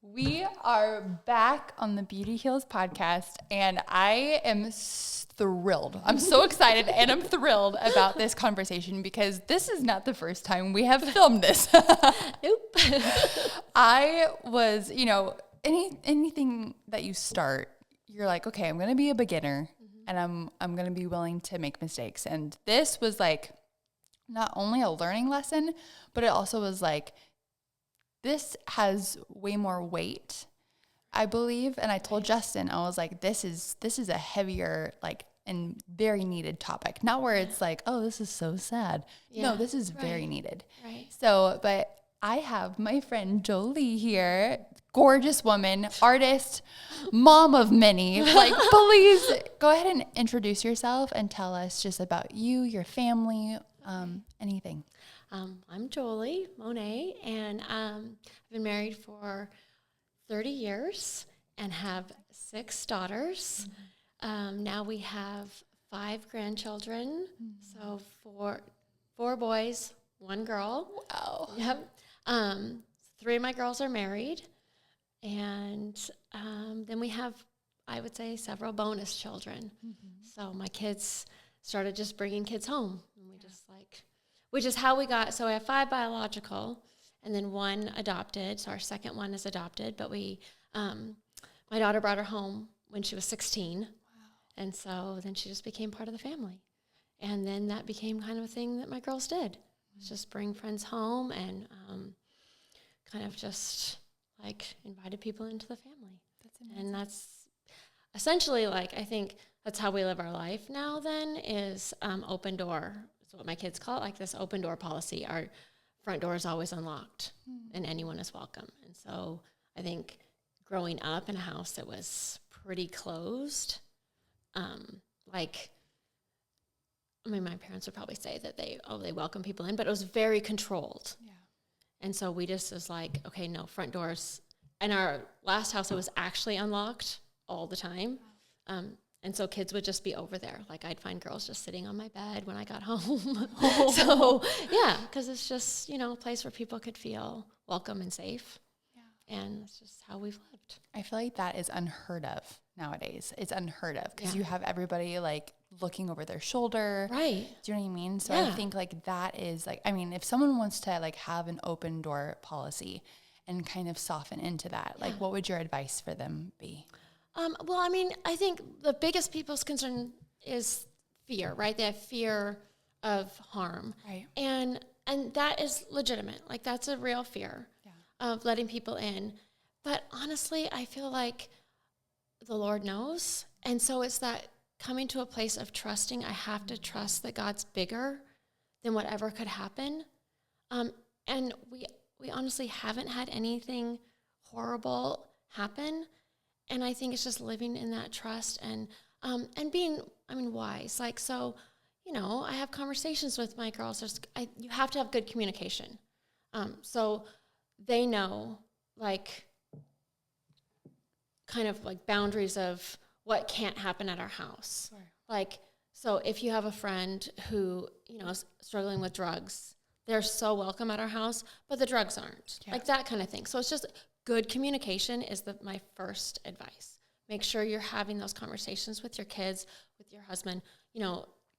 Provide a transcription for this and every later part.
We are back on the Beauty Heals podcast, and I am thrilled. I'm so excited, and I'm thrilled about this conversation because this is not the first time we have filmed this. Nope. I was, anything that you start, you're like, okay, I'm going to be a beginner, and I'm going to be willing to make mistakes. And this was like not only a learning lesson, but it also was like, this has way more weight, I believe. And I told Justin, I was like, this is a heavier, like, and very needed topic. Not where it's like, oh, this is so sad. Yeah. No, this is very needed. Right. So, but I have my friend Jolie here, gorgeous woman, artist, mom of many. Like, please go ahead and introduce yourself and tell us just about you, your family, anything. I'm Jolie Monet, and I've been married for 30 years and have 6 daughters. Now we have 5 grandchildren, so four boys, 1 girl. Wow. Yep. 3 of my girls are married, and then we have, I would say, several bonus children. So my kids started just bringing kids home, and we just which is how we got, so I have 5 biological and then 1 adopted. So our second one is adopted, but my daughter brought her home when she was 16. Wow. And so then she just became part of the family. And then that became kind of a thing that my girls did, just bring friends home and kind of just like invited people into the family. That's amazing. And that's essentially like, I think that's how we live our life now then is open door. What my kids call it, like this open door policy. Our front door is always unlocked and anyone is welcome. And so I think growing up in a house that was pretty closed, my parents would probably say that they welcome people in, but it was very controlled. Yeah. And so we just was like, okay, no, front doors. And our last house, it was actually unlocked all the time. Wow. And so kids would just be over there. Like I'd find girls just sitting on my bed when I got home. So yeah, because it's just, a place where people could feel welcome and safe. Yeah. And that's just how we've lived. I feel like that is unheard of nowadays. It's unheard of because you have everybody like looking over their shoulder. Right. Do you know what I mean? So I think like that is like, if someone wants to like have an open door policy and kind of soften into that, like what would your advice for them be? I think the biggest people's concern is fear, right? They have fear of harm. Right. And that is legitimate. Like, that's a real fear of letting people in. But honestly, I feel like the Lord knows. And so it's that coming to a place of trusting. I have to trust that God's bigger than whatever could happen. And we honestly haven't had anything horrible happen. And I think it's just living in that trust and being, wise. Like, so, I have conversations with my girls. You have to have good communication. So they know, like, kind of like boundaries of what can't happen at our house. Sure. Like, so if you have a friend who, is struggling with drugs, they're so welcome at our house, but the drugs aren't. Yeah. Like that kind of thing. So it's just good communication is my first advice. Make sure you're having those conversations with your kids, with your husband.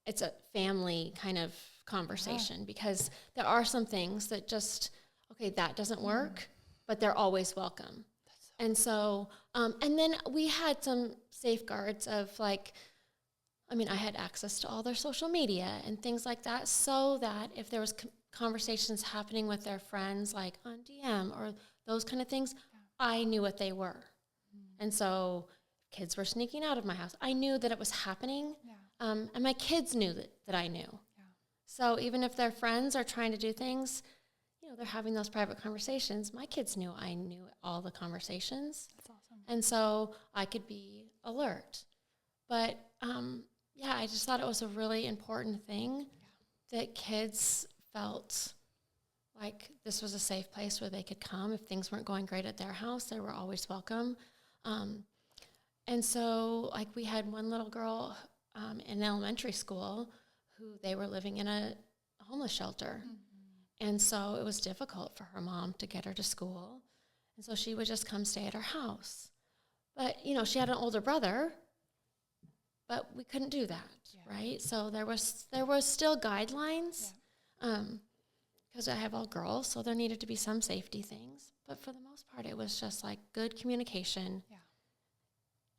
It's a family kind of conversation because there are some things that just, okay, that doesn't work, but they're always welcome. And so, and then we had some safeguards of like, I had access to all their social media and things like that so that if there was conversations happening with their friends, like on DM or those kind of things, I knew what they were. And so kids were sneaking out of my house. I knew that it was happening, and my kids knew that I knew. Yeah. So even if their friends are trying to do things, they're having those private conversations. My kids knew I knew all the conversations. That's awesome. And so I could be alert. But, I just thought it was a really important thing that kids felt like this was a safe place where they could come. If things weren't going great at their house, they were always welcome. And so, like, we had one little girl in elementary school who they were living in a homeless shelter. And so it was difficult for her mom to get her to school. And so she would just come stay at our house. But, you know, she had an older brother, but we couldn't do that, right? So there was still guidelines, because I have all girls, so there needed to be some safety things. But for the most part, it was just like good communication. Yeah.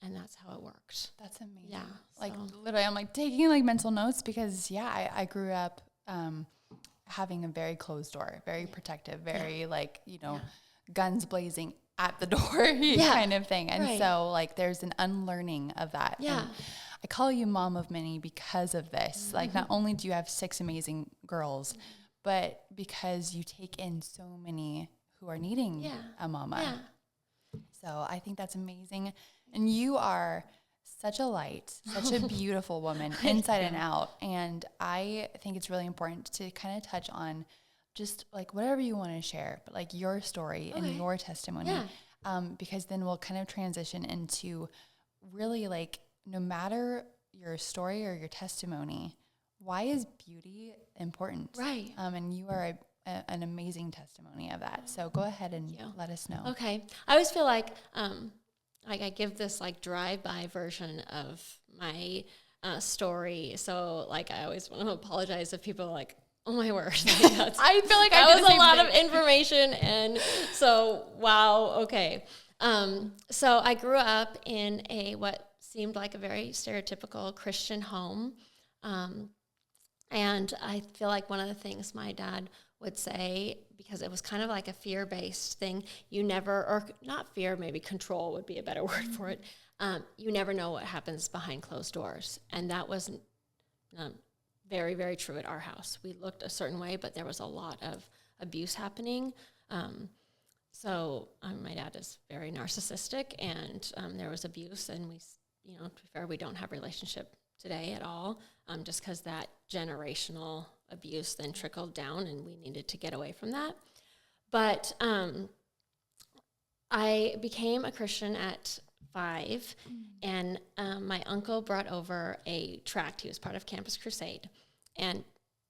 And that's how it worked. That's amazing. Yeah. Like literally, I'm like taking like mental notes because I grew up having a very closed door, very protective, very like, you know, guns blazing at the door kind of thing. And so like there's an unlearning of that. Yeah. And I call you mom of many because of this. Like not only do you have 6 amazing girls, but because you take in so many who are needing a mama. Yeah. So I think that's amazing. And you are such a light, such a beautiful woman inside and out. And I think it's really important to kind of touch on just like whatever you want to share, but like your story and your testimony. Yeah. Because then we'll kind of transition into really like no matter your story or your testimony, why is beauty important? Right. And you are an amazing testimony of that. So go ahead and let us know. Okay. I always feel like I give this like drive-by version of my story. So like I always want to apologize if people are like, oh my word. Like, I feel like that was a lot of information. And so, wow. Okay. So I grew up in what seemed like a very stereotypical Christian home. And I feel like one of the things my dad would say, because it was kind of like a fear-based thing, you never, or not fear, maybe control would be a better word for it, you never know what happens behind closed doors. And that was very, very true at our house. We looked a certain way, but there was a lot of abuse happening. So my dad is very narcissistic, and there was abuse, and we, you know, to be fair, we don't have a relationship today at all, just because that generational abuse then trickled down, and we needed to get away from that. But I became a Christian at 5, and my uncle brought over a tract. He was part of Campus Crusade, and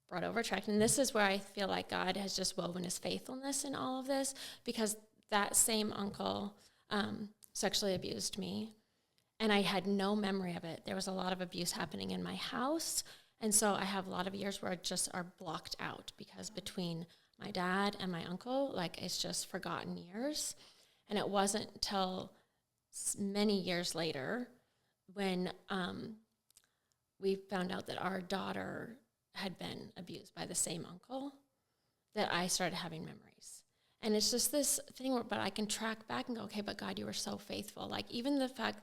brought over a tract. And this is where I feel like God has just woven his faithfulness in all of this, because that same uncle sexually abused me, and I had no memory of it. There was a lot of abuse happening in my house, and so I have a lot of years where I just are blocked out, because between my dad and my uncle, like, it's just forgotten years. And it wasn't until many years later when we found out that our daughter had been abused by the same uncle that I started having memories. And it's just this thing where, but I can track back and go, okay, but God, you were so faithful. Like, even the fact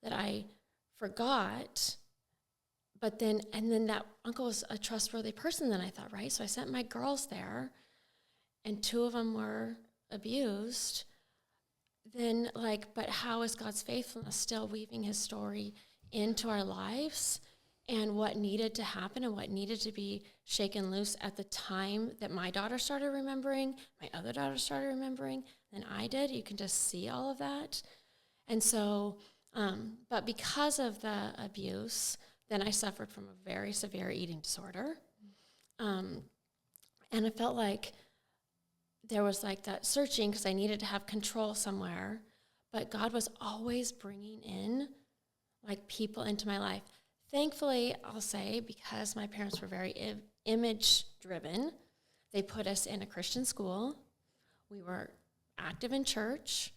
that I forgot, but then that uncle was a trustworthy person, then I thought, right? So I sent my girls there, and 2 of them were abused. Then, like, but how is God's faithfulness still weaving his story into our lives, and what needed to happen and what needed to be shaken loose at the time that my daughter started remembering, my other daughter started remembering, and I did. You can just see all of that. And so, but because of the abuse, then I suffered from a very severe eating disorder. And I felt like there was like that searching, because I needed to have control somewhere, but God was always bringing in like people into my life. Thankfully, I'll say, because my parents were very image driven, they put us in a Christian school. We were active in church,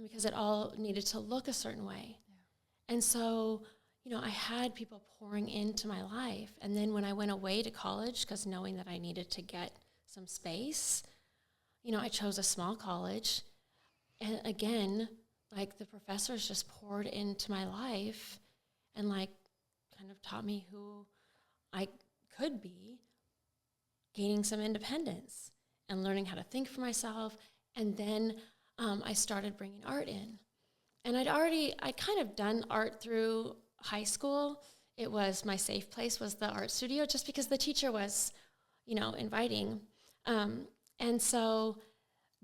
because it all needed to look a certain way. Yeah. And so, you know, I had people pouring into my life. And then when I went away to college, because knowing that I needed to get some space, you know, I chose a small college. And again, like, the professors just poured into my life and like kind of taught me who I could be, gaining some independence and learning how to think for myself. And then I started bringing art in. And I'd kind of done art through high school. It was my safe place, was the art studio, just because the teacher was, you know, inviting. And so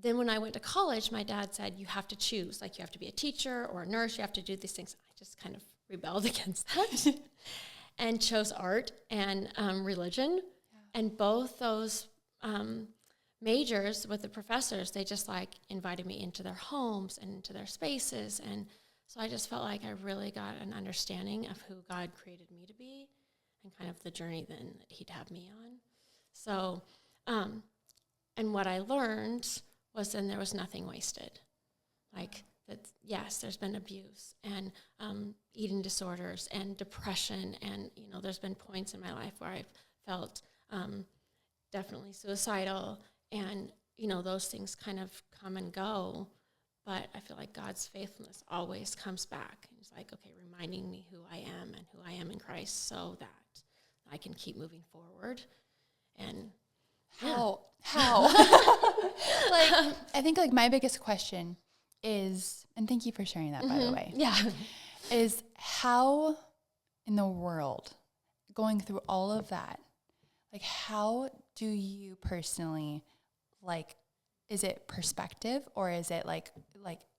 then when I went to college, my dad said, you have to choose, like, you have to be a teacher or a nurse, you have to do these things. I just kind of rebelled against that and chose art and religion. Yeah. And both those majors with the professors, they just like invited me into their homes and into their spaces. And so I just felt like I really got an understanding of who God created me to be and kind of the journey then that he'd have me on. So, and what I learned was then there was nothing wasted. Like that, yes, there's been abuse and eating disorders and depression. And, you know, there's been points in my life where I've felt definitely suicidal. And, you know, those things kind of come and go. But I feel like God's faithfulness always comes back. He's like, okay, reminding me who I am and who I am in Christ so that I can keep moving forward. And how? Like, I think like my biggest question is, and thank you for sharing that, by the way. Yeah. Is how in the world, going through all of that, like how do you personally, like, is it perspective or is it like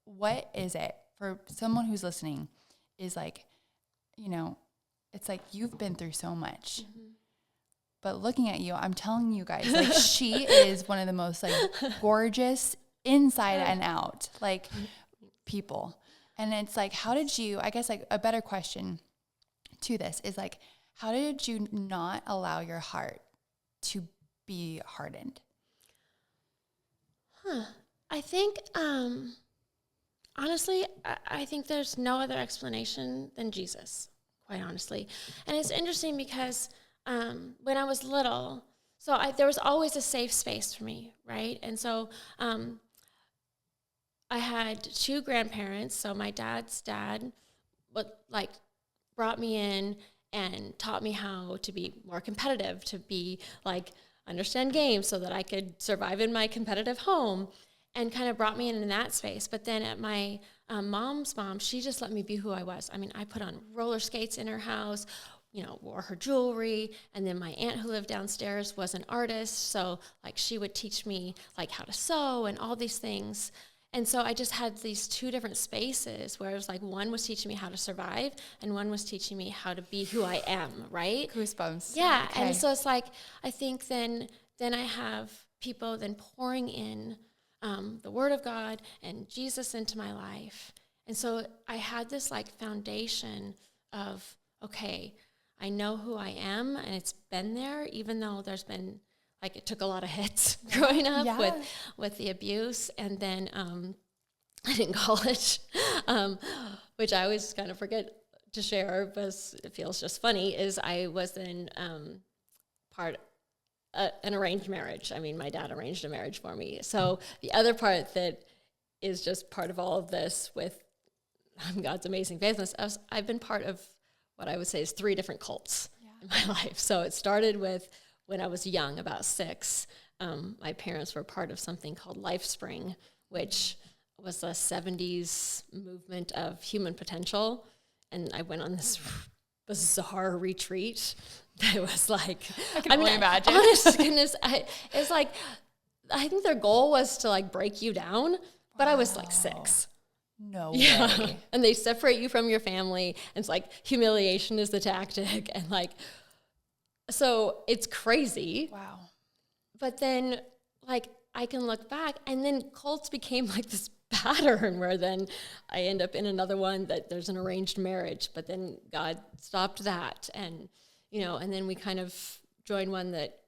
what is it for someone who's listening is like, you know, it's like you've been through so much. Mm-hmm. But looking at you, I'm telling you guys, like she is one of the most like gorgeous inside and out, like people. And it's like, how did you, I guess like a better question to this is like, how did you not allow your heart to be hardened? I think, honestly, I think there's no other explanation than Jesus, quite honestly. And it's interesting because when I was little, there was always a safe space for me, right? And so I had two grandparents. So my dad's dad brought me in and taught me how to be more competitive, to be like understand games so that I could survive in my competitive home, and kind of brought me in that space. But then at my mom's mom, she just let me be who I was. I mean, I put on roller skates in her house, you know, wore her jewelry. And then my aunt who lived downstairs was an artist. So like she would teach me like how to sew and all these things. And so I just had these two different spaces where it was like one was teaching me how to survive and one was teaching me how to be who I am, right? Goosebumps. Yeah. Okay. And so it's like, I think then I have people then pouring in the Word of God and Jesus into my life. And so I had this like foundation of, okay, I know who I am, and it's been there, even though there's been, like, it took a lot of hits growing up with the abuse. And then I did in college, which I always kind of forget to share, because it feels just funny, is I was in an arranged marriage. I mean, my dad arranged a marriage for me. So the other part that is just part of all of this with God's amazing faithfulness, I've been part of what I would say is 3 different cults in my life. So it started with when I was young, about 6. My parents were part of something called LifeSpring, which was a 70s movement of human potential. And I went on this bizarre retreat that was like, I can only imagine. Honest to goodness, it's like, I think their goal was to like break you down, but I was like 6. No way. And they separate you from your family, and it's like humiliation is the tactic, and like, so it's crazy. Wow. But then like I can look back, and then cults became like this pattern where then I end up in another one that there's an arranged marriage, but then God stopped that, and you know, and then we kind of joined one that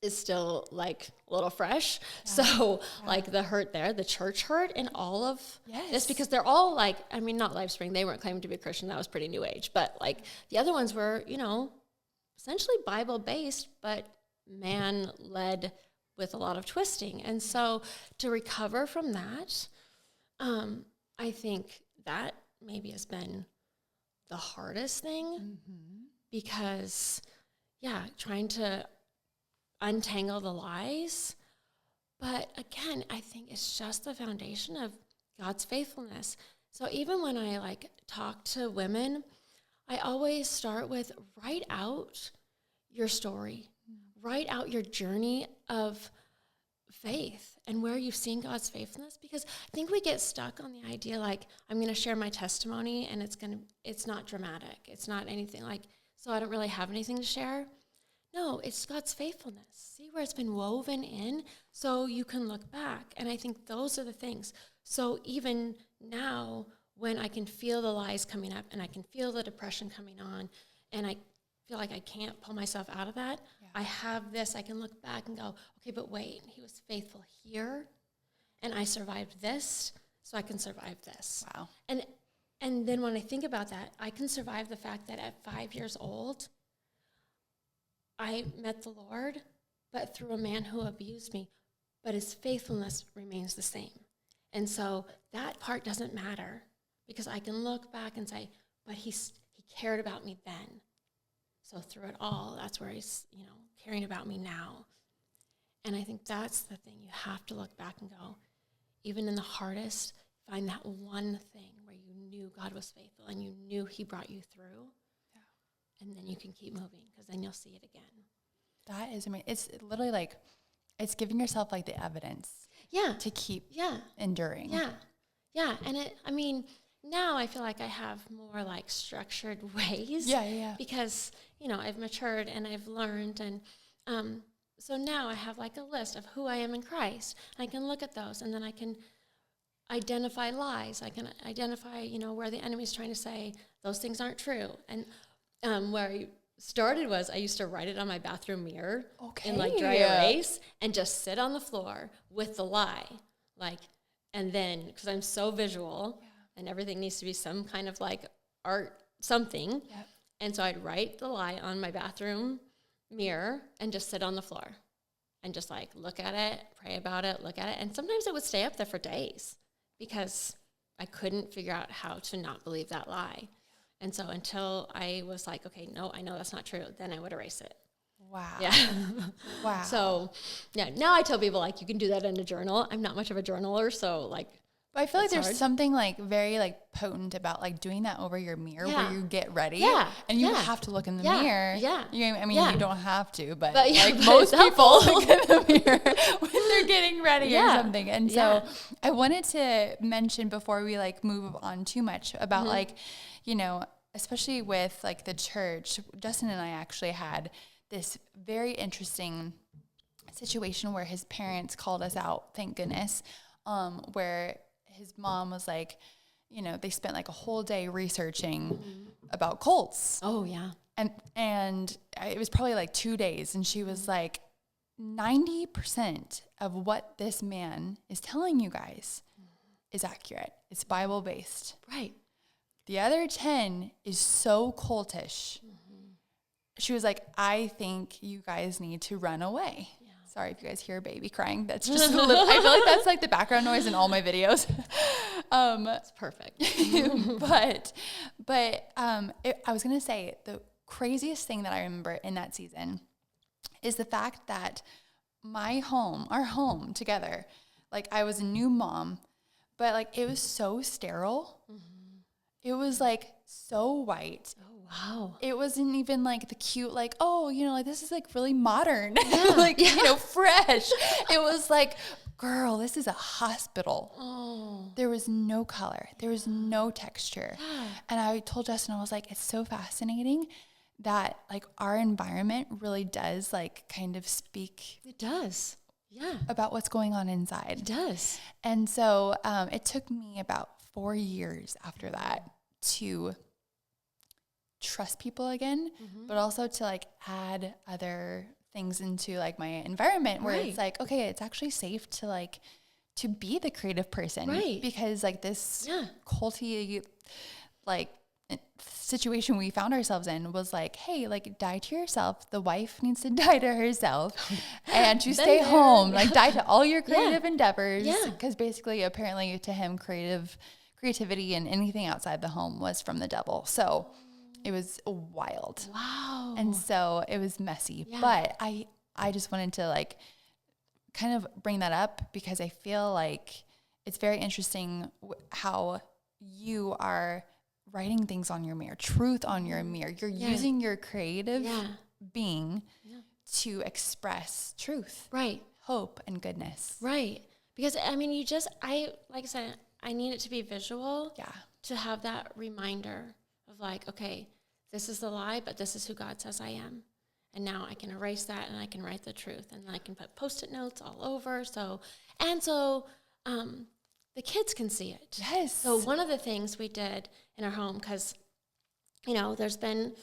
is still like a little fresh. So like the hurt there, the church hurt, and all of this, because they're all like, I mean, not LifeSpring, they weren't claiming to be Christian, that was pretty new age, but like the other ones were, you know, essentially Bible based, but man led with a lot of twisting. And so to recover from that, I think that maybe has been the hardest thing, because trying to untangle the lies. But again, I think it's just the foundation of God's faithfulness. So even when I like talk to women, I always start with write out your story, write out your journey of faith and where you've seen God's faithfulness, because I think we get stuck on the idea like, I'm going to share my testimony and it's not dramatic. It's not anything like, so I don't really have anything to share. No, it's God's faithfulness. See where it's been woven in so you can look back. And I think those are the things. So even now, when I can feel the lies coming up and I can feel the depression coming on and I feel like I can't pull myself out of that, I have this. I can look back and go, okay, but wait, he was faithful here and I survived this, so I can survive this. Wow. And then when I think about that, I can survive the fact that at 5 years old, I met the Lord, but through a man who abused me, but his faithfulness remains the same. And so that part doesn't matter because I can look back and say, but he cared about me then. So through it all, that's where he's, caring about me now. And I think that's the thing. You have to look back and go, even in the hardest, find that one thing where you knew God was faithful and you knew he brought you through. And then you can keep moving because then you'll see it again. That is amazing. It's literally like, it's giving yourself like the evidence. To keep enduring. Yeah. And now I feel like I have more like structured ways. Because, I've matured and I've learned. And so now I have like a list of who I am in Christ. I can look at those and then I can identify lies. I can identify, where the enemy's trying to say those things aren't true. And where I started was I used to write it on my bathroom mirror in like dry erase and just sit on the floor with the lie. And then, because I'm so visual and everything needs to be some kind of like art something. And so I'd write the lie on my bathroom mirror and just sit on the floor and just like look at it, pray about it, look at it. And sometimes it would stay up there for days because I couldn't figure out how to not believe that lie. And so until I was like, okay, no, I know that's not true, then I would erase it. Wow. Yeah. Wow. So, now I tell people, like, you can do that in a journal. I'm not much of a journaler, so, like, but I feel like there's something, like, very, like, potent about, like, doing that over your mirror where you get ready. And you have to look in the mirror. You don't have to, but like, most people look in the mirror when they're getting ready or something. And so I wanted to mention before we, like, move on too much about, like, especially with, like, the church, Justin and I actually had this very interesting situation where his parents called us out, thank goodness, where his mom was like, they spent like a whole day researching about cults. Oh, yeah. And it was probably like 2 days. And she was like, 90% of what this man is telling you guys is accurate. It's Bible-based. Right. The other 10 is so cultish. She was like, I think you guys need to run away. Sorry if you guys hear a baby crying. That's just a little, I feel like that's like the background noise in all my videos. It's perfect. I was going to say the craziest thing that I remember in that season is the fact that our home together, like I was a new mom, but like it was so sterile. It was like so white. Oh, wow. It wasn't even like the cute, like, like this is like really modern, fresh. It was like, girl, this is a hospital. Oh. There was no color. There was no texture. And I told Justin, I was like, it's so fascinating that like our environment really does like kind of speak. It does. Yeah. About what's going on inside. It does. And so it took me about 4 years after that to trust people again, but also to like add other things into like my environment where it's like, okay, it's actually safe to like to be the creative person, because like this culty like situation we found ourselves in was like, hey, like die to yourself. The wife needs to die to herself and to stay home, like die to all your creative endeavors. Because basically, apparently to him, creativity and anything outside the home was from the devil. So it was wild. Wow. And so it was messy, but I just wanted to like kind of bring that up because I feel like it's very interesting how you are writing things on your mirror, truth on your mirror. You're using your creative being to express truth, hope, and goodness. Right. Because I mean, like I said, I need it to be visual to have that reminder of like, okay, this is the lie, but this is who God says I am. And now I can erase that and I can write the truth. And I can put Post-it notes all over. So the kids can see it. Yes. So one of the things we did in our home, because, there's been,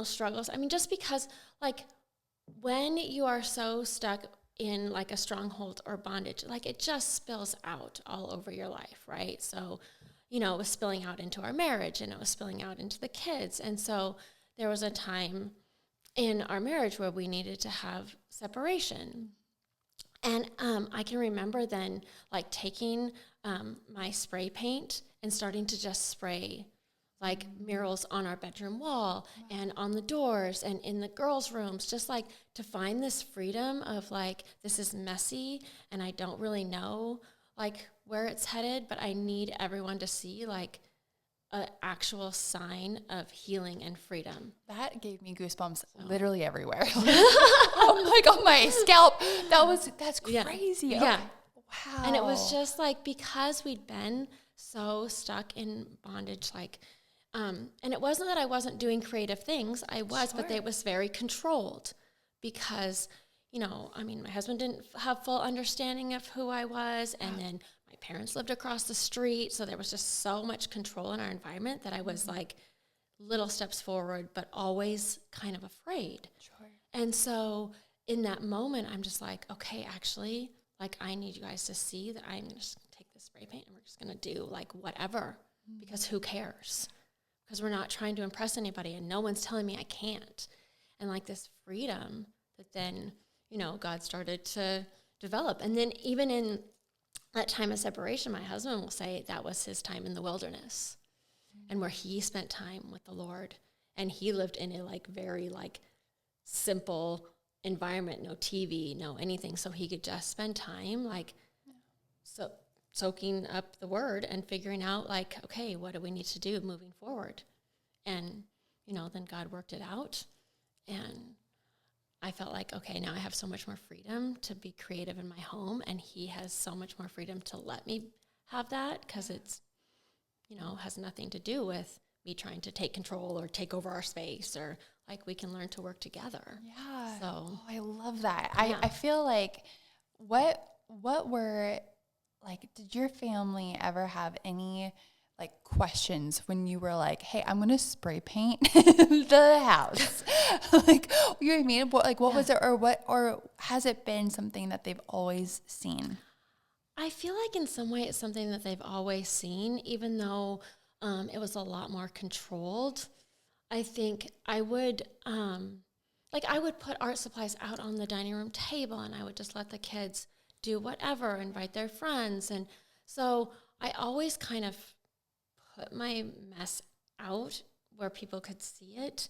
struggles. I mean, just because, like, when you are so stuck in, like, a stronghold or bondage, like, it just spills out all over your life, right? So, it was spilling out into our marriage, and it was spilling out into the kids. And so there was a time in our marriage where we needed to have separation. And I can remember then, like, taking my spray paint and starting to just spray, like, murals on our bedroom wall and on the doors and in the girls' rooms, just, like, to find this freedom of, like, this is messy and I don't really know, like, where it's headed, but I need everyone to see, like, an actual sign of healing and freedom. That gave me goosebumps literally everywhere. Like on my scalp. That's crazy. Yeah. Wow. And it was just like, because we'd been so stuck in bondage, like, and it wasn't that I wasn't doing creative things. I was, but it was very controlled because, my husband didn't have full understanding of who I was. And then my parents lived across the street. So there was just so much control in our environment that I was like little steps forward, but always kind of afraid. Sure. And so in that moment, I'm just like, okay, actually, like, I need you guys to see that I'm just going to take this spray paint and we're just going to do, like, whatever, because who cares? Because we're not trying to impress anybody and no one's telling me I can't. And, like, this freedom that then, God started to develop. And then even in that time of separation, my husband will say that was his time in the wilderness and where he spent time with the Lord. And he lived in a, like, very, like, simple environment, no TV, no anything. So he could just spend time, like, soaking up the word and figuring out, like, okay, what do we need to do moving forward? And, then God worked it out. And I felt like, okay, now I have so much more freedom to be creative in my home. And he has so much more freedom to let me have that, because it's, has nothing to do with me trying to take control or take over our space, or, like, we can learn to work together. Yeah. So I love that. Yeah. I feel like what were, like, did your family ever have any, like, questions when you were like, hey, I'm going to spray paint the house? Like, you know what I mean? What was it, or has it been something that they've always seen? I feel like in some way it's something that they've always seen, even though it was a lot more controlled. I think I would, I would put art supplies out on the dining room table, and I would just let the kids do whatever, invite their friends. And so I always kind of put my mess out where people could see it.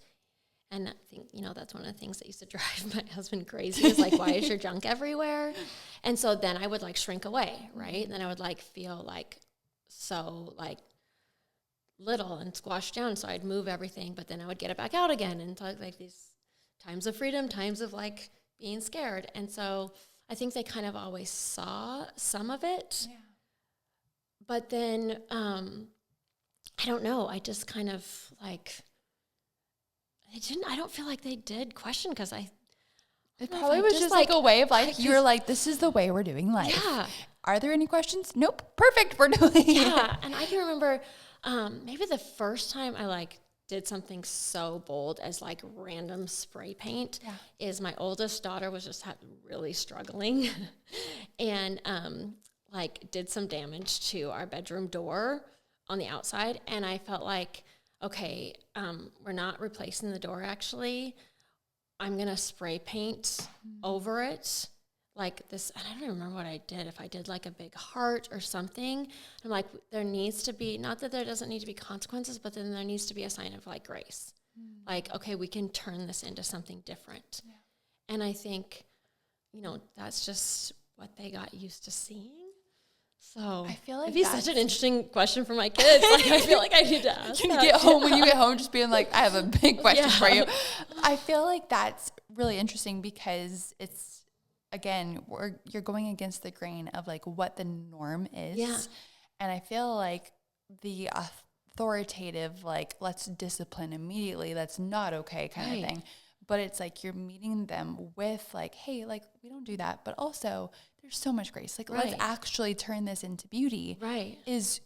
And I think, that's one of the things that used to drive my husband crazy, is like, why is your junk everywhere? And so then I would, like, shrink away, right? And then I would, like, feel like so, like, little and squashed down. So I'd move everything, but then I would get it back out again. And so, like, these times of freedom, times of, like, being scared. And so I think they kind of always saw some of it. Yeah. But then, I don't know. I just kind of, like, I don't feel like they did question, because it probably was just like a way of, like, you're like, this is the way we're doing life. Yeah. Are there any questions? Nope. Perfect. We're doing it. Yeah. And I can remember maybe the first time I, like, did something so bold as, like, random spray paint is my oldest daughter was just really struggling and like, did some damage to our bedroom door on the outside. And I felt like, okay, we're not replacing the door, actually. I'm going to spray paint over it, like this. And I don't even remember what I did, if I did, like, a big heart or something. I'm like, there needs to be, not that there doesn't need to be consequences, but then there needs to be a sign of, like, grace. Like, okay, we can turn this into something different. Yeah. And I think, that's just what they got used to seeing. So I feel like it'd be such an interesting question for my kids. Like, I feel like I need to ask. When you get home, just being like, I have a big question for you. I feel like that's really interesting, because it's, again, you're going against the grain of, like, what the norm is. Yeah. And I feel like the authoritative, like, let's discipline immediately, that's not okay kind of thing. but it's like you're meeting them with like, hey, like we don't do that, but also there's so much grace. Like let's actually turn this into beauty. Right. Is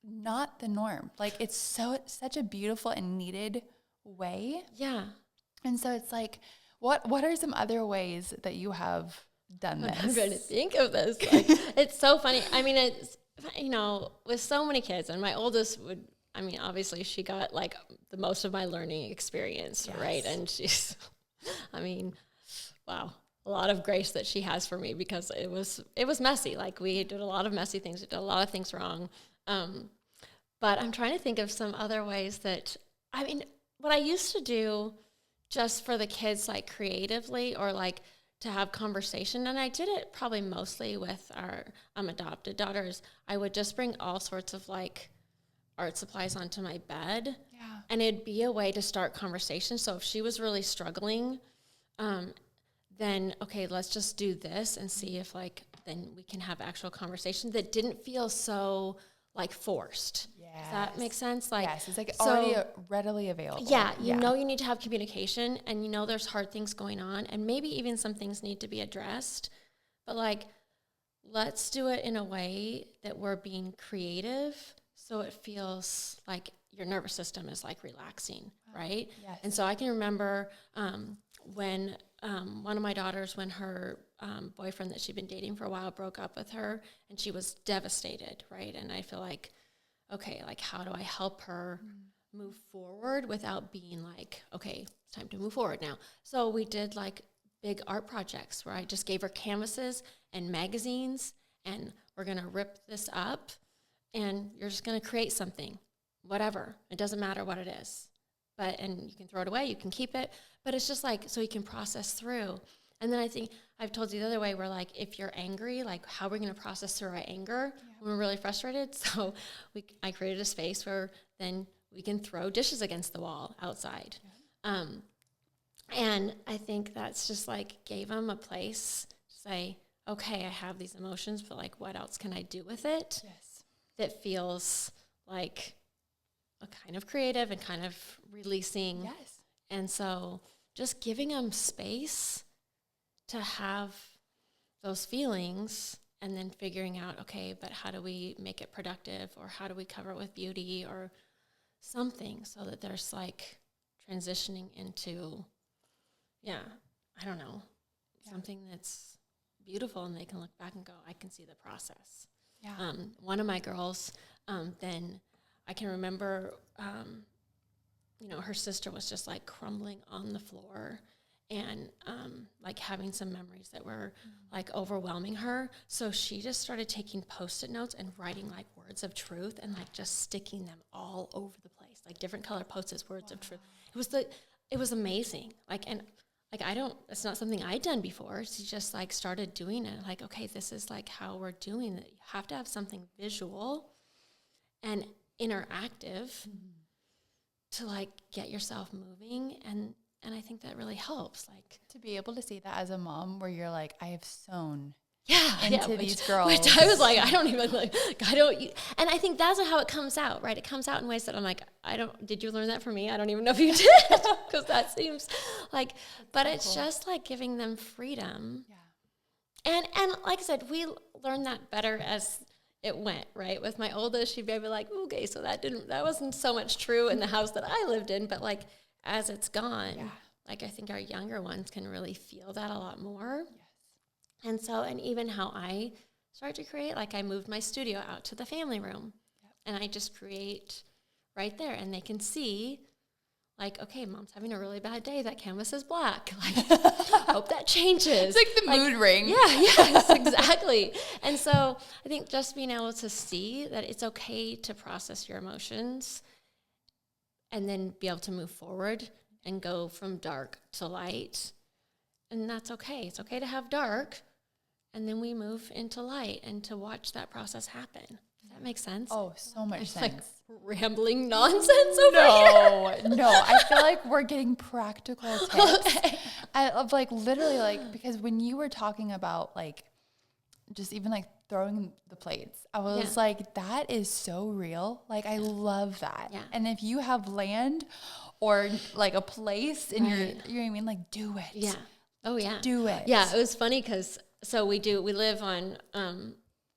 not the norm. Like it's such a beautiful and needed way. Yeah. And so it's like, what are some other ways that you have done this? I'm going to think of this. Like, it's so funny. I mean, it's, you know, with so many kids, and my oldest would, I mean, obviously she got like the most of my learning experience, right? And she's, I mean, wow, a lot of grace that she has for me, because it was messy. Like we did a lot of messy things. We did a lot of things wrong. But I'm trying to think of some other ways that, I mean, what I used to do just for the kids, like creatively, or like to have conversation, and I did it probably mostly with our adopted daughters, I would just bring all sorts of like art supplies onto my bed, and it'd be a way to start conversation. So if she was really struggling, then okay, let's just do this and see if like then we can have actual conversation that didn't feel so like forced. Does that make sense? Like, yes, it's like already readily available. Yeah, you know you need to have communication, and you know there's hard things going on, and maybe even some things need to be addressed. But like, let's do it in a way that we're being creative, so it feels like your nervous system is like relaxing, right? Yes. And so I can remember when one of my daughters, when her boyfriend that she'd been dating for a while broke up with her, and she was devastated, right? And I feel like, okay, like how do I help her move forward without being like, okay, it's time to move forward now. So we did like big art projects where I just gave her canvases and magazines, and we're going to rip this up, and you're just going to create something, whatever. It doesn't matter what it is. And you can throw it away, you can keep it, but it's just like, so you can process through. And then I think I've told you the other way, where like, if you're angry, like how are we going to process through our anger when we're really frustrated? So I created a space where then we can throw dishes against the wall outside. And I think that's just like gave them a place to say, okay, I have these emotions, but like, what else can I do with it? That feels like a kind of creative and kind of releasing. And so just giving them space to have those feelings, and then figuring out, okay, but how do we make it productive, or how do we cover it with beauty or something, so that there's like transitioning into, I don't know, something that's beautiful, and they can look back and go, I can see the process. One of my girls, then I can remember, you know, her sister was just like crumbling on the floor, and like having some memories that were like overwhelming her. So she just started taking Post-it notes and writing like words of truth, and like just sticking them all over the place, like different color Post-its, words of truth. It was amazing. Like, and like, it's not something I'd done before. She just like started doing it. Like, okay, this is like how we're doing it. You have to have something visual and interactive to like get yourself moving, and I think that really helps, like to be able to see that as a mom, where you're like, I have sown into these girls. Which I was like, I don't even like, I don't, and I think that's how it comes out, right? It comes out in ways that I'm like, did you learn that from me? I don't even know if you did, because that seems like, but it's just like giving them freedom. And like I said, we learned that better as it went, right? With my oldest, she'd be like, okay, so that wasn't so much true in the house that I lived in, but like, as it's gone, like I think our younger ones can really feel that a lot more. And so, and even how I started to create, like I moved my studio out to the family room, and I just create right there, and they can see like, okay, mom's having a really bad day. That canvas is black. Like, hope that changes. It's like the mood ring. Yes, exactly. And so I think just being able to see that it's okay to process your emotions, and then be able to move forward and go from dark to light. And that's okay. It's okay to have dark, and then we move into light, and to watch that process happen. Does that make sense? Oh, so much sense. Like rambling nonsense over here. No. I feel like we're getting practical tips. Of like literally like, because when you were talking about like just even like throwing the plates, I was like, that is so real. Like I love that. And if you have land, or like a place in your, Right. you know what I mean? Like, do it. Yeah. Oh yeah. Do it. Yeah. It was funny because we live on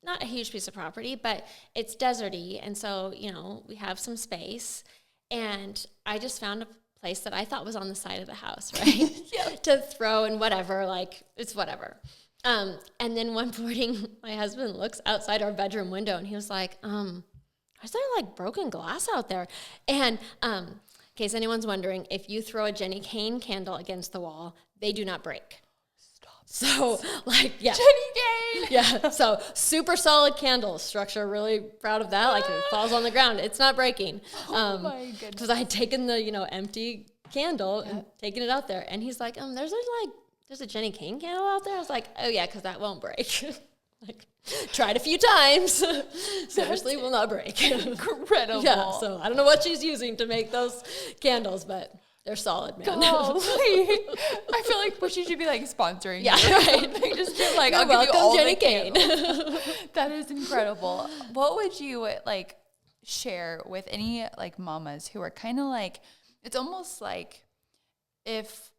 not a huge piece of property, but it's deserty, and so we have some space, and I just found a place that I thought was on the side of the house, right? To throw and whatever, like it's whatever. And then one morning, my husband looks outside our bedroom window, and he was like, "Is there like broken glass out there?" And in case anyone's wondering, if you throw a Jenny Kane candle against the wall, they do not break. So, like, yeah. Jenny Kane! Yeah, so super solid candle structure, really proud of that. Like, if it falls on the ground, it's not breaking. Oh, my goodness. Because I had taken the, empty candle and taken it out there. And he's like, there's a Jenny Kane candle out there? I was like, oh, yeah, because that won't break. Like, tried a few times. Seriously, will not break. Incredible. Yeah, so I don't know what she's using to make those candles, but they're solid, man. Golly. I feel like Bushy should be like sponsoring. Yeah, you. right. They just give like, You're I'll give you welcome, all Jenny the Kane. candles. That is incredible. What would you like share with any like mamas who are kind of like, it's almost like if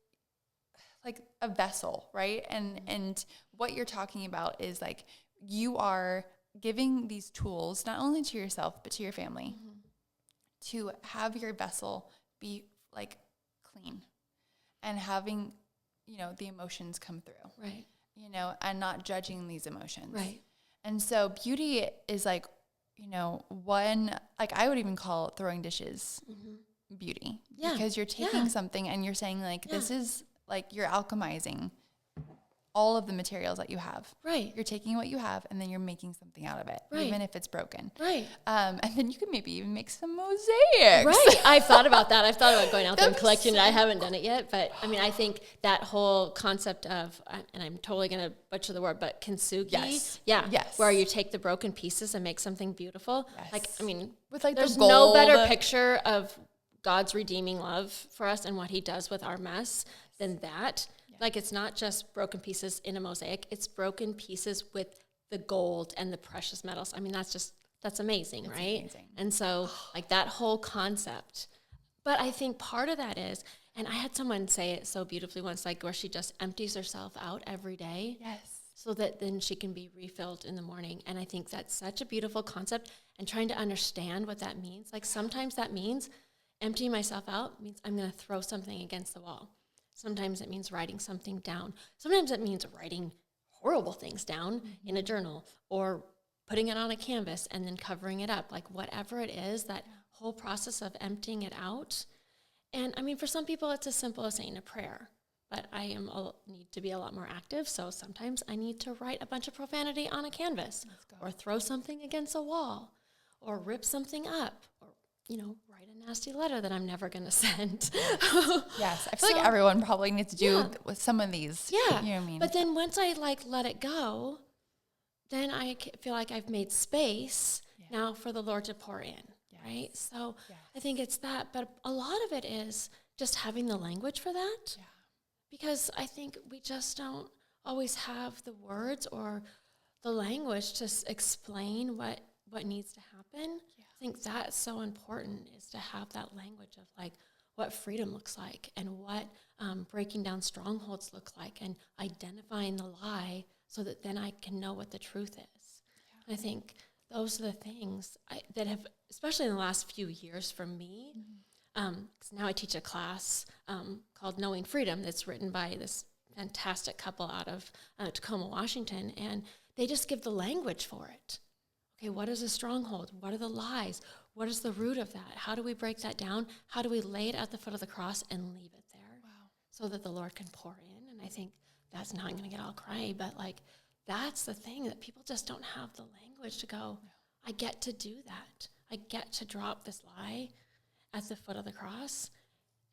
like a vessel, right? And what you're talking about is like you are giving these tools not only to yourself but to your family to have your vessel be like clean and having the emotions come through, Right. and not judging these emotions, Right. And so beauty is like one, like I would even call throwing dishes beauty, because you're taking something and you're saying like this is like you're alchemizing all of the materials that you have. Right. You're taking what you have and then you're making something out of it, Right. even if it's broken. Right. And then you can maybe even make some mosaics. Right. I've thought about that. I've thought about going out there and That'd be collecting it. so I haven't done it yet, but I mean, I think that whole concept of, and I'm totally going to butcher the word, but kintsugi. Yes. Yeah. Yes. Where you take the broken pieces and make something beautiful. Yes. Like, I mean, With like there's the gold. no better picture of God's redeeming love for us and what he does with our mess than that. Like, it's not just broken pieces in a mosaic. It's broken pieces with the gold and the precious metals. I mean, that's amazing, it's right? Amazing. And so, like, that whole concept. But I think part of that is, and I had someone say it so beautifully once, like, where she just empties herself out every day. Yes. So that then she can be refilled in the morning. And I think that's such a beautiful concept, and trying to understand what that means. Like, sometimes that means emptying myself out means I'm going to throw something against the wall. Sometimes it means writing something down. Sometimes it means writing horrible things down in a journal, or putting it on a canvas and then covering it up. Like, whatever it is, that whole process of emptying it out. And I mean, for some people, it's as simple as saying a prayer. But I need to be a lot more active. So sometimes I need to write a bunch of profanity on a canvas, or throw something against a wall, or rip something up, or write a nasty letter that I'm never going to send. Yes. I feel like everyone probably needs to do with some of these. Yeah. You know what I mean? But then once I let it go, then I feel like I've made space now for the Lord to pour in. Yes. Right. So I think it's that, but a lot of it is just having the language for that, because I think we just don't always have the words or the language to explain what needs to happen. I think that's so important, is to have that language of like what freedom looks like, and what breaking down strongholds look like, and identifying the lie so that then I can know what the truth is. Yeah. I think those are the things that have, especially in the last few years for me, 'cause now I teach a class called Knowing Freedom that's written by this fantastic couple out of Tacoma, Washington, and they just give the language for it. Okay, what is a stronghold? What are the lies? What is the root of that? How do we break that down? How do we lay it at the foot of the cross and leave it there? Wow. So that the Lord can pour in? And I think that's, now I'm going to get all cry, but like, that's the thing, that people just don't have the language to go, I get to do that. I get to drop this lie at the foot of the cross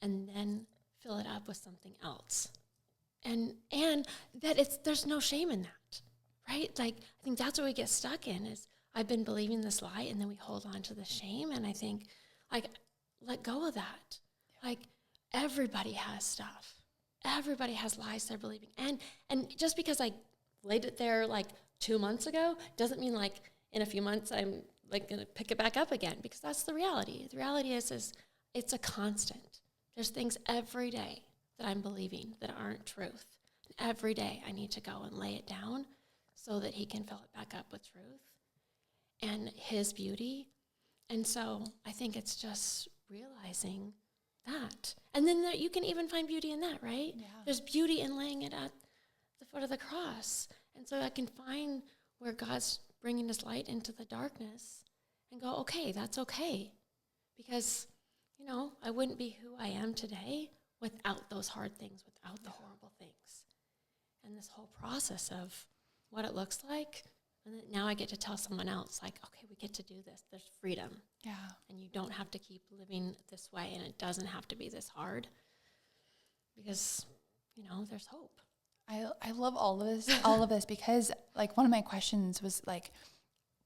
and then fill it up with something else. And that there's no shame in that, right? Like, I think that's what we get stuck in, is I've been believing this lie, and then we hold on to the shame. And I think, like, let go of that. Like, everybody has stuff. Everybody has lies they're believing. And just because I laid it there like 2 months ago doesn't mean like in a few months I'm like going to pick it back up again, because that's the reality. The reality is it's a constant. There's things every day that I'm believing that aren't truth. And every day I need to go and lay it down so that he can fill it back up with truth and his beauty. And so I think it's just realizing that. And then you can even find beauty in that, right? Yeah. There's beauty in laying it at the foot of the cross. And so I can find where God's bringing his light into the darkness and go, okay, that's okay. Because, you know, I wouldn't be who I am today without those hard things, without the horrible things. And this whole process of what it looks like. And then now I get to tell someone else, like, okay, we get to do this. There's freedom. Yeah. And you don't have to keep living this way, and it doesn't have to be this hard. Because, you know, there's hope. I love all of this because, like, one of my questions was, like,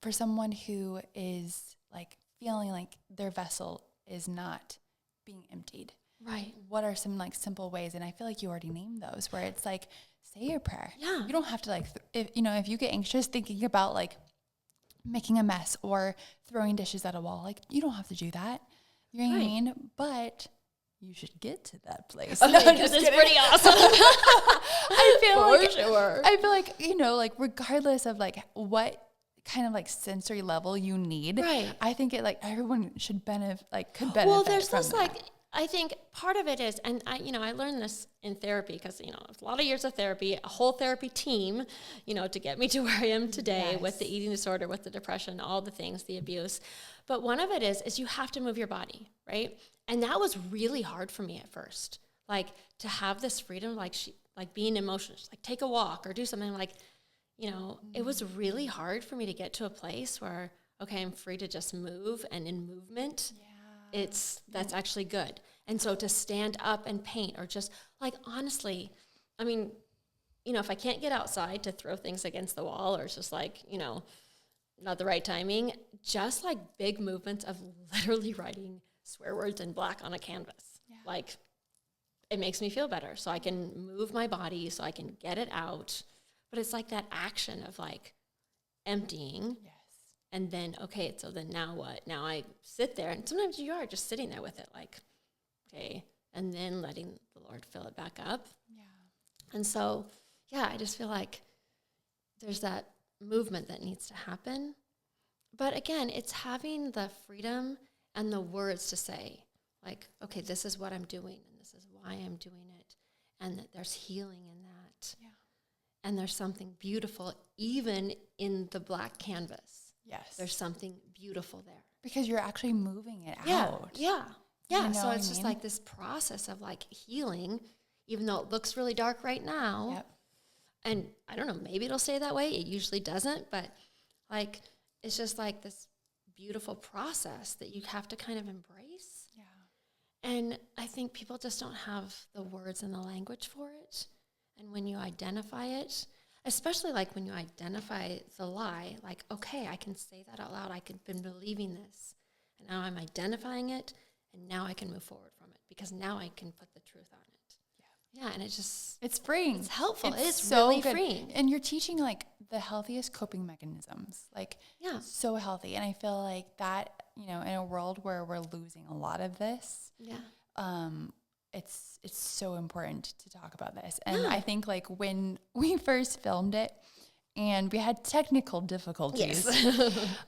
for someone who is, like, feeling like their vessel is not being emptied. Right. What are some, like, simple ways? And I feel like you already named those, where it's like, say your prayer. Yeah. You don't have to, like, if you get anxious thinking about, like, making a mess or throwing dishes at a wall, like, you don't have to do that. You know what I mean? But you should get to that place. Okay, because it's pretty awesome. I feel like, you know, like, regardless of, like, what kind of, like, sensory level you need, Right. I think it, like, everyone should benefit, like, could benefit Well, there's from this, that. like, I think part of it is, and I learned this in therapy because, you know, a lot of years of therapy, a whole therapy team, you know, to get me to where I am today with the eating disorder, with the depression, all the things, the abuse. But one of it is you have to move your body, right? And that was really hard for me at first, like, to have this freedom, like being emotional, like take a walk or do something, like, you know, it was really hard for me to get to a place where, okay, I'm free to just move, and in movement, that's actually good. And so to stand up and paint, or just, like, honestly, I mean, you know, if I can't get outside to throw things against the wall, or it's just, like, you know, not the right timing, just, like, big movements of literally writing swear words in black on a canvas. Yeah. Like, it makes me feel better. So I can move my body, so I can get it out. But it's like that action of, like, emptying. Yes. And then, okay, so then now what? Now I sit there, and sometimes you are just sitting there with it, like, okay, and then letting the Lord fill it back up. Yeah. And so, yeah, I just feel like there's that movement that needs to happen. But again, it's having the freedom and the words to say, like, okay, this is what I'm doing, and this is why I'm doing it, and that there's healing in that. Yeah. And there's something beautiful even in the black canvas. Yes. There's something beautiful there. Because you're actually moving it out. Yeah. Yeah. You know So it's just like this process of, like, healing, even though it looks really dark right now. Yep. And I don't know, maybe it'll stay that way. It usually doesn't. But, like, it's just like this beautiful process that you have to kind of embrace. Yeah. And I think people just don't have the words and the language for it. And when you identify it, especially, like, when you identify the lie, like, okay, I can say that out loud. I've been believing this, and now I'm identifying it, and now I can move forward from it, because now I can put the truth on it. Yeah, and it's freeing. It's helpful. It's so really freeing. And you're teaching, like, the healthiest coping mechanisms, like, so healthy. And I feel like that, you know, in a world where we're losing a lot of this, it's so important to talk about this. And I think, like, when we first filmed it and we had technical difficulties,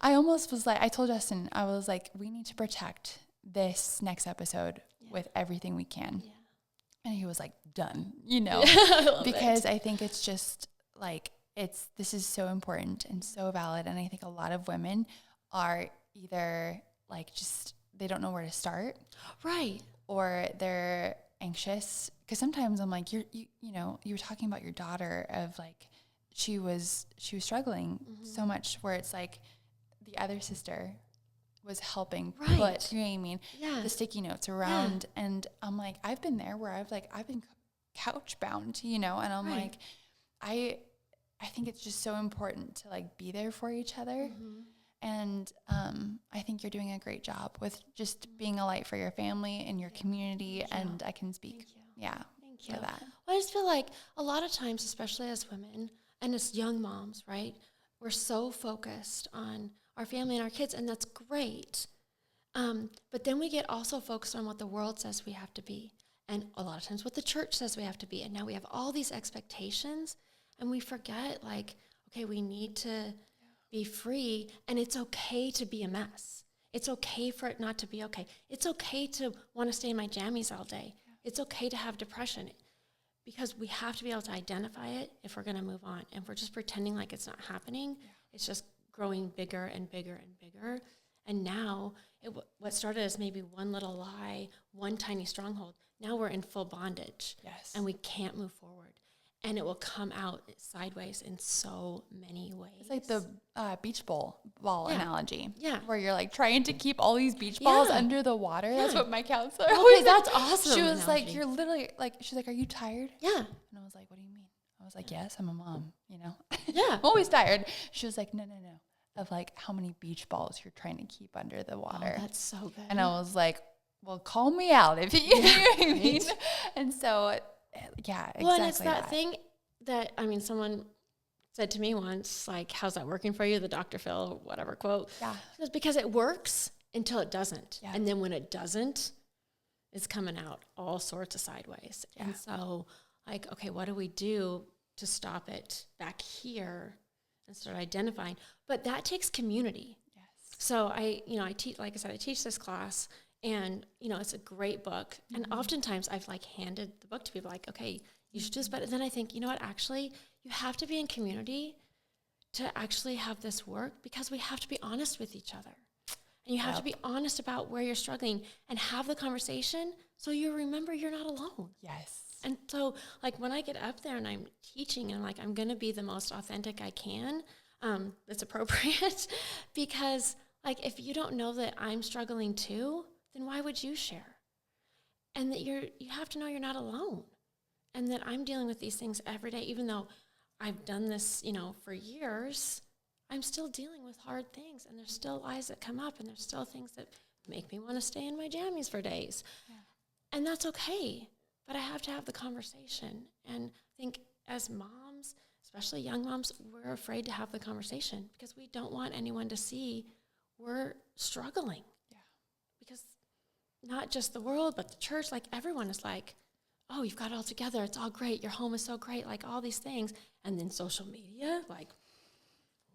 I almost was like, I told Justin, I was like, we need to protect this next episode with everything we can. Yeah. And he was like, done, you know, because I think it's just, like, this is so important and so valid. And I think a lot of women are either, like, just, they don't know where to start. Right. Or they're anxious, because sometimes I'm like, you know, you were talking about your daughter, of, like, she was struggling so much, where it's like the other sister was helping put, you know what I mean, the sticky notes around, and I'm like, I've been there where I've been couch bound, you know, and I'm like, I think it's just so important to, like, be there for each other. And I think you're doing a great job with just being a light for your family and your community. And I can speak, for that. Well, I just feel like a lot of times, especially as women and as young moms, right, we're so focused on our family and our kids, and that's great. But then we get also focused on what the world says we have to be. And a lot of times what the church says we have to be. And now we have all these expectations and we forget like, okay, we need to be free and it's okay to be a mess. It's okay for it not to be okay. It's okay to want to stay in my jammies all day. It's okay to have depression because we have to be able to identify it if we're going to move on. And if we're just pretending like it's not happening, it's just growing bigger and bigger and bigger. And now what started as maybe one little lie, one tiny stronghold, now we're in full bondage. Yes. And we can't move forward. And it will come out sideways in so many ways. It's like the beach ball analogy. Yeah. Where you're like trying to keep all these beach balls under the water. That's what my counselor always Okay, that's awesome. She was analogy. like, you're literally like, she's like, are you tired? Yeah. And I was like, what do you mean? I was like, yes, I'm a mom, you know? Yeah. I'm always tired. She was like, no. Of like how many beach balls you're trying to keep under the water. Oh, that's so good. And I was like, well, call me out if you, you know what I mean? And so, yeah, exactly. Well, and it's that thing that, I mean, someone said to me once, like, how's that working for you? The Dr. Phil, whatever quote. Yeah. It was because it works until it doesn't. Yeah. And then when it doesn't, it's coming out all sorts of sideways. Yeah. And so, like, okay, what do we do to stop it back here and start identifying? But that takes community. Yes. So I teach, like I said, I teach this class and, it's a great book. And oftentimes I've like handed the book to people like, okay, you should do this. But then I think, you know what, actually you have to be in community to actually have this work because we have to be honest with each other. And you have to be honest about where you're struggling and have the conversation so you remember you're not alone. Yes. And so like when I get up there and I'm teaching and I'm like, I'm going to be the most authentic I can, that's appropriate because like, if you don't know that I'm struggling too, then why would you share? And that you have to know you're not alone and that I'm dealing with these things every day, even though I've done this, for years, I'm still dealing with hard things and there's still lies that come up and there's still things that make me want to stay in my jammies for days. Yeah. And that's okay. But I have to have the conversation. And I think as moms, especially young moms, we're afraid to have the conversation because we don't want anyone to see we're struggling. Yeah. Because not just the world, but the church, like everyone is like, oh, you've got it all together. It's all great. Your home is so great. Like all these things. And then social media, like,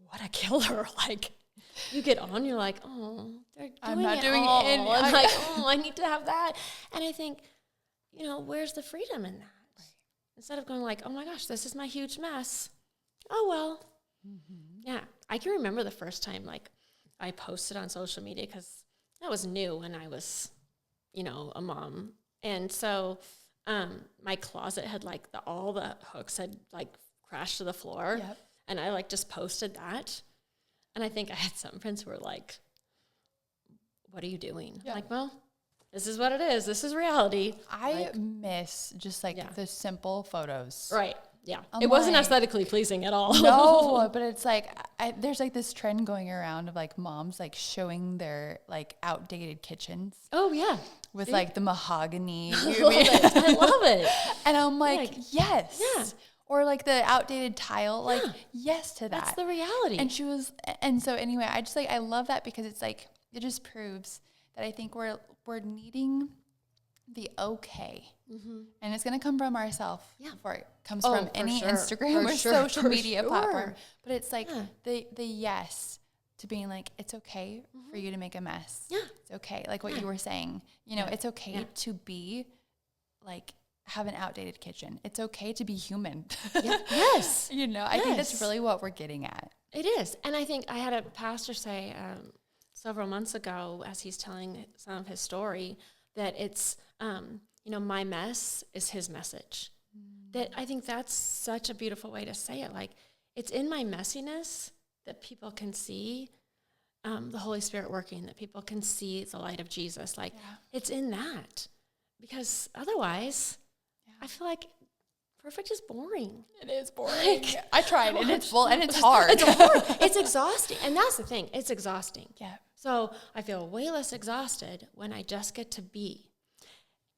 what a killer. Like you get on, you're like, oh, they're doing I'm not it doing all. it. And like, oh, I need to have that. And I think, where's the freedom in that? Right. Instead of going like, oh my gosh, this is my huge mess. Oh, well. Mm-hmm. Yeah. I can remember the first time, like, I posted on social media because that was new when I was, a mom. And so my closet had, like, all the hooks had, like, crashed to the floor. Yep. And I, like, just posted that. And I think I had some friends who were like, what are you doing? Yeah. Like, well, this is what it is. This is reality. I miss just like the simple photos. Right. Yeah. It wasn't aesthetically pleasing at all. No, but it's like, there's like this trend going around of like moms like showing their like outdated kitchens. Oh yeah. With like the mahogany. I love it. I love it. And I'm like, yes. Yeah. Or like the outdated tile, like yes to that. That's the reality. And so anyway, I love that because it's like, it just proves that I think we're needing the okay. Mm-hmm. And it's going to come from ourselves before it comes from any Instagram or social media platform. But it's like the yes to being like, it's okay for you to make a mess. Yeah. It's okay. Like what you were saying, it's okay to be like, have an outdated kitchen. It's okay to be human. Yeah. Yes. I think that's really what we're getting at. It is. And I think I had a pastor say, several months ago, as he's telling some of his story, that it's, my mess is his message. That I think that's such a beautiful way to say it. Like, it's in my messiness that people can see the Holy Spirit working, that people can see the light of Jesus. Like, it's in that. Because otherwise, I feel like perfect is boring. It is boring. Like, I tried, and it's hard. It's hard. It's exhausting. And that's the thing. It's exhausting. Yeah. So I feel way less exhausted when I just get to be.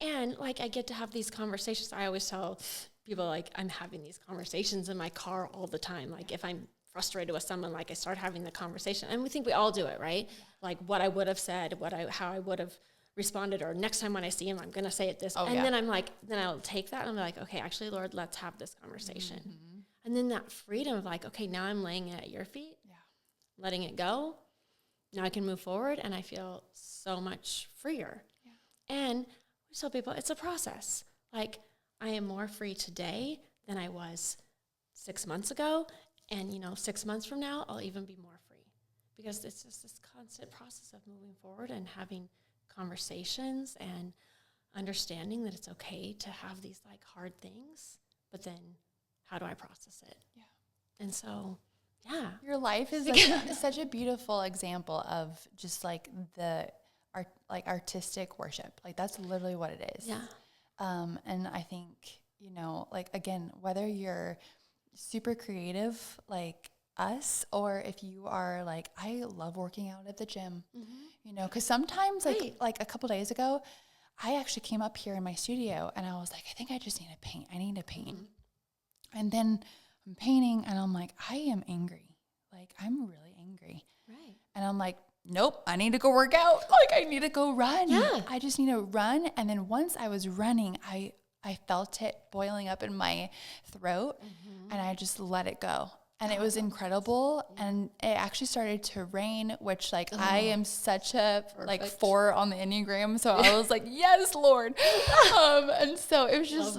And, like, I get to have these conversations. I always tell people, like, I'm having these conversations in my car all the time. Like, if I'm frustrated with someone, like I start having the conversation, and we think we all do it, right? Yeah. Like what I would have said, how I would have responded, or next time when I see him, I'm going to say it this. And then I'm like, then I'll take that and I'm like, okay, actually, Lord, let's have this conversation. Mm-hmm. And then that freedom of like, okay, now I'm laying it at your feet, letting it go. Now I can move forward, and I feel so much freer. Yeah. And we tell people it's a process. Like, I am more free today than I was 6 months ago. And, 6 months from now, I'll even be more free, because it's just this constant process of moving forward and having conversations and understanding that it's okay to have these like hard things, but then how do I process it? Yeah. And so, your life is such a beautiful example of just like the artistic worship. Like that's literally what it is. Yeah. And I think, like again, whether you're super creative like us, or if you are like, I love working out at the gym, because sometimes like a couple days ago, I actually came up here in my studio and I was like, I think I just need to paint. I need to paint. Mm-hmm. And then I'm painting and I'm like, I am angry. Like I'm really angry. Right. And I'm like, nope, I need to go work out. Like I need to go run. Yeah. I just need to run. And then once I was running, I felt it boiling up in my throat, and I just let it go. And it was incredible. Yeah. And it actually started to rain, which like I am such a like 4 on the Enneagram. So I was like, yes, Lord. And so it was just,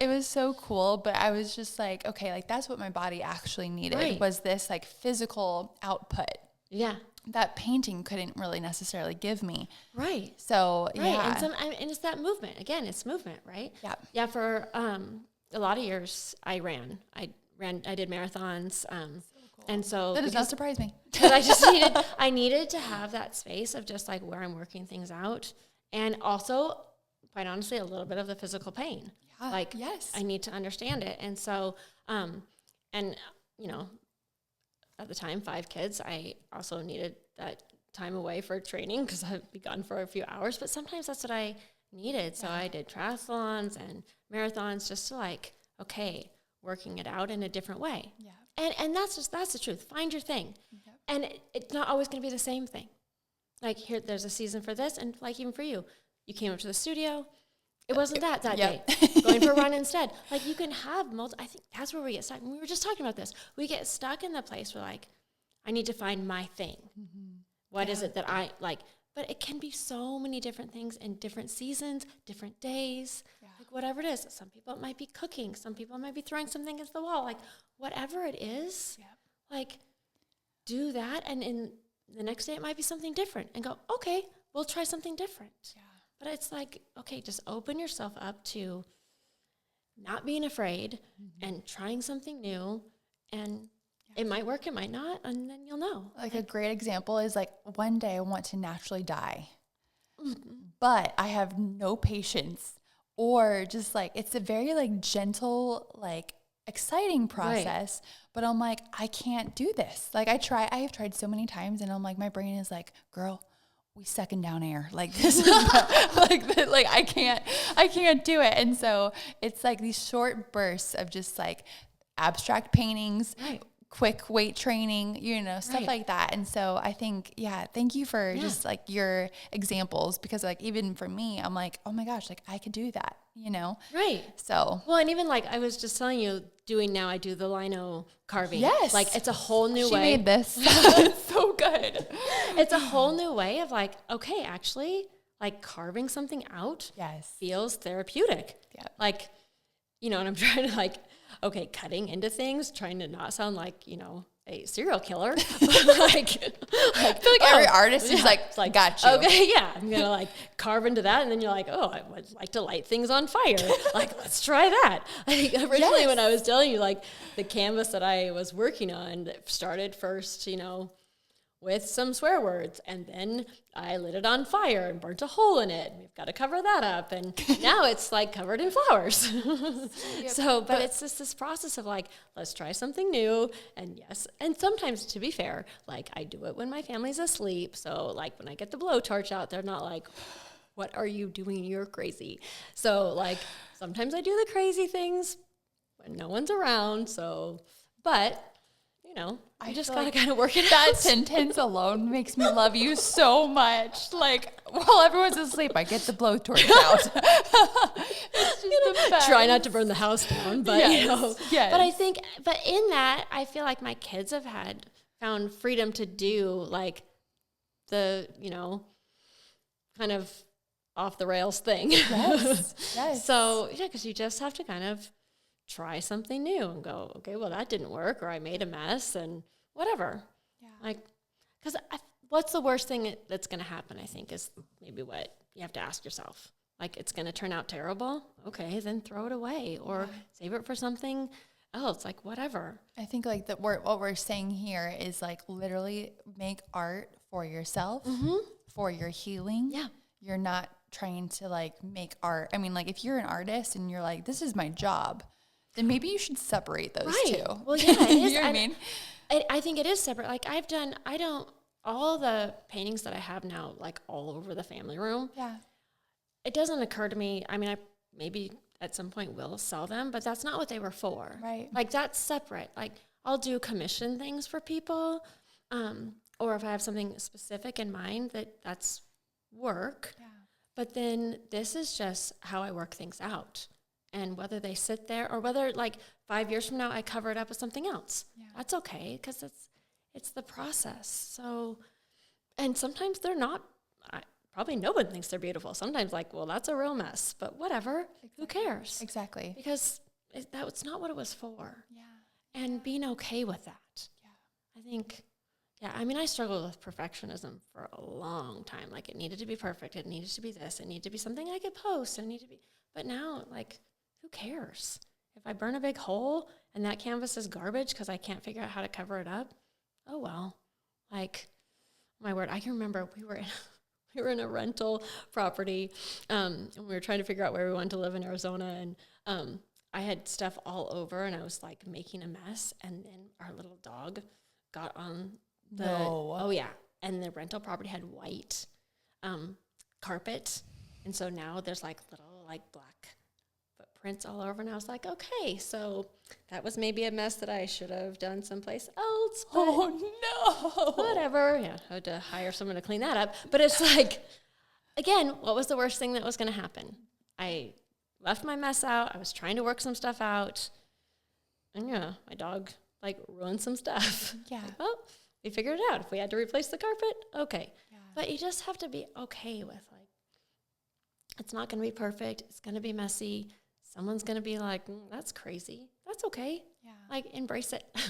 it was so cool. But I was just like, okay, like that's what my body actually needed, was this like physical output. Yeah. That painting couldn't really necessarily give me. Right. So, yeah. And it's that movement. Again, it's movement, right? Yeah. Yeah, for a lot of years, I did marathons. Cool. And so that does not surprise me. But I needed to have that space of just like where I'm working things out. And also, quite honestly, a little bit of the physical pain. Yeah. Like, yes. I need to understand it. And so, at the time, 5 kids, I also needed that time away for training because I'd be gone for a few hours. But sometimes that's what I needed. So I did triathlons and marathons just to like, okay, working it out in a different way. Yeah. And that's the truth. Find your thing. Yep. And it's not always going to be the same thing. Like here, there's a season for this. And like even for you, you came up to the studio. It wasn't that day. Going for a run instead. Like you can have I think that's where we get stuck. And we were just talking about this. We get stuck in the place where like, I need to find my thing. Mm-hmm. What is it that I like? But it can be so many different things in different seasons, different days, like whatever it is. Some people it might be cooking. Some people might be throwing something against the wall. Like whatever it is, like do that. And in the next day, it might be something different and go, okay, we'll try something different. Yeah. But it's like, okay, just open yourself up to not being afraid and trying something new. And it might work, it might not, and then you'll know. Like a great example is like one day I want to naturally die, but I have no patience, or just like, it's a very like gentle, like exciting process, but I'm like, I can't do this. Like I have tried so many times, and I'm like, my brain is like, girl, we sucking down air. Like this is like I can't do it. And so it's like these short bursts of just like abstract paintings, quick weight training, stuff like that. And so I think, thank you for just like your examples, because like even for me, I'm like, oh my gosh, like I could do that, Right. So. Well, and even like I was just telling you, I do the lino carving. Yes. Like it's a whole new way. She made this. It's so good. It's a whole new way of like, okay, actually like carving something out feels therapeutic. Yeah. Like, and I'm trying to like, okay, cutting into things, trying to not sound like, a serial killer. I feel like every artist is like, got you. Okay, yeah, I'm going to like carve into that. And then you're like, oh, I would like to light things on fire. Like, let's try that. I think originally when I was telling you, like the canvas that I was working on started first, with some swear words, and then I lit it on fire and burnt a hole in it. We've got to cover that up, and now it's like covered in flowers. So, but it's just this process of like, let's try something new, and sometimes, to be fair, like I do it when my family's asleep. So like when I get the blowtorch out, they're not like, what are you doing? You're crazy. So like sometimes I do the crazy things when no one's around. So, but I just got to kind of work it that out. sentence alone makes me love you so much. Like, while everyone's asleep, I get the blowtorch out. It's just the best. Try not to burn the house down, but Yes. But in that, I feel like my kids have found freedom to do like the, kind of off the rails thing. Yes. So, because you just have to kind of try something new and go, okay, well, that didn't work, or I made a mess and whatever. Yeah. Like, because what's the worst thing that's going to happen, I think, is maybe what you have to ask yourself. Like, it's going to turn out terrible? Okay, then throw it away or save it for something else, like whatever. I think like what we're saying here is like literally make art for yourself, for your healing. Yeah. You're not trying to like make art. I mean, like if you're an artist and you're like, this is my job, then maybe you should separate those two. Well, yeah, it is. You know what I mean? I think it is separate. Like all the paintings that I have now, like all over the family room. Yeah. It doesn't occur to me. I mean, I maybe at some point will sell them, but that's not what they were for. Right. Like that's separate. Like I'll do commission things for people. Or if I have something specific in mind that's work. Yeah. But then this is just how I work things out. And whether they sit there or whether like 5 years from now I cover it up with something else, that's okay because it's the process. So, and sometimes they're not. Probably no one thinks they're beautiful. Sometimes like, well, that's a real mess. But whatever. Exactly. Who cares? Exactly. Because that's not what it was for. Yeah. And being okay with that. Yeah. I think. Yeah, I mean, I struggled with perfectionism for a long time. Like, it needed to be perfect. It needed to be this. It needed to be something I could post. It needed to be. But now, like, who cares? If I burn a big hole and that canvas is garbage because I can't figure out how to cover it up, oh, well. Like, my word, I can remember we were in a rental property, and we were trying to figure out where we wanted to live in Arizona, and I had stuff all over, and I was, like, making a mess, and then our little dog got on oh yeah, and the rental property had white carpet, and so now there's like little like black footprints all over, and I was like, okay, so that was maybe a mess that I should have done someplace else. Oh no, whatever. Yeah, I had to hire someone to clean that up. But it's like, again, what was the worst thing that was going to happen? I left my mess out. I was trying to work some stuff out, and my dog like ruined some stuff. Yeah. Like, well, we figured it out. If we had to replace the carpet, okay. Yeah. But you just have to be okay with, like, it's not going to be perfect. It's going to be messy. Someone's going to be like, that's crazy. That's okay. Yeah. Like, embrace it. I